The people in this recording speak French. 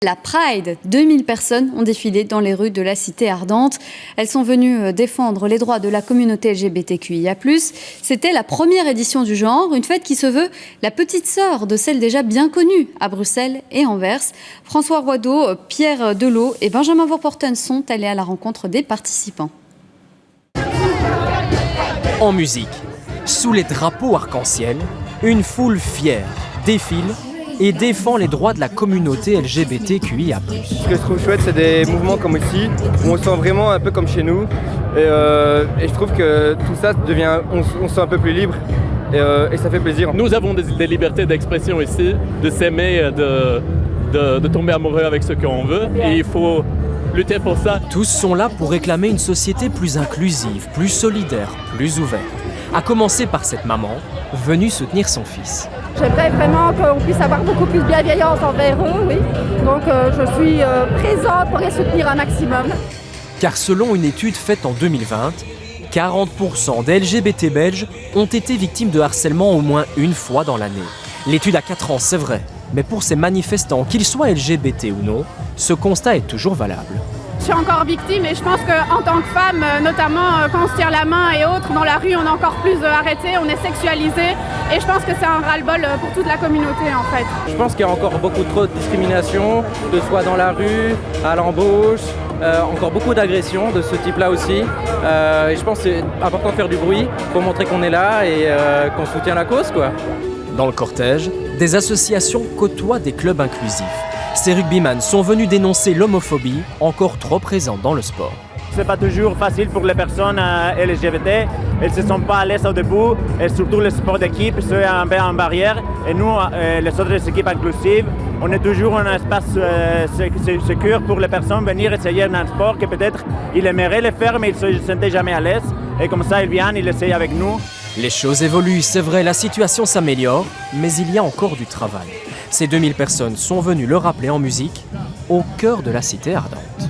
La Pride, 2000 personnes ont défilé dans les rues de la cité ardente. Elles sont venues défendre les droits de la communauté LGBTQIA+. C'était la première édition du genre, une fête qui se veut la petite sœur de celle déjà bien connue à Bruxelles et Anvers. François Roideau, Pierre Delot et Benjamin Vorporten sont allés à la rencontre des participants. En musique, sous les drapeaux arc-en-ciel, une foule fière défile et défend les droits de la communauté LGBTQIA+. Ce que je trouve chouette, c'est des mouvements comme ici, où on se sent vraiment un peu comme chez nous. Et je trouve que tout ça devient, on se sent un peu plus libre et ça fait plaisir. Nous avons des libertés d'expression ici, de s'aimer, de tomber amoureux avec ce qu'on veut. Et il faut lutter pour ça. Tous sont là pour réclamer une société plus inclusive, plus solidaire, plus ouverte. À commencer par cette maman, venue soutenir son fils. J'aimerais vraiment qu'on puisse avoir beaucoup plus de bienveillance envers eux, oui. Donc je suis présente pour les soutenir un maximum. Car selon une étude faite en 2020, 40% des LGBT belges ont été victimes de harcèlement au moins une fois dans l'année. L'étude a 4 ans, c'est vrai, mais pour ces manifestants, qu'ils soient LGBT ou non, ce constat est toujours valable. Je suis encore victime et je pense qu'en tant que femme, notamment quand on se tire la main et autres, dans la rue, on est encore plus arrêté, on est sexualisé et je pense que c'est un ras-le-bol pour toute la communauté en fait. Je pense qu'il y a encore beaucoup trop de discrimination, de soit dans la rue, à l'embauche, encore beaucoup d'agressions de ce type-là aussi. Et je pense que c'est important de faire du bruit pour montrer qu'on est là et qu'on soutient la cause, quoi. Dans le cortège, des associations côtoient des clubs inclusifs. Ces rugbyman sont venus dénoncer l'homophobie, encore trop présente dans le sport. C'est pas toujours facile pour les personnes LGBT, elles se sentent pas à l'aise au début, et surtout le sport d'équipe, c'est un peu en barrière. Et nous, les autres équipes inclusives, on est toujours un espace sécure pour les personnes venir essayer un sport que peut-être ils aimeraient le faire, mais ils ne se sentaient jamais à l'aise. Et comme ça, ils viennent, ils essayent avec nous. Les choses évoluent, c'est vrai, la situation s'améliore, mais il y a encore du travail. Ces 2000 personnes sont venues le rappeler en musique, au cœur de la cité ardente.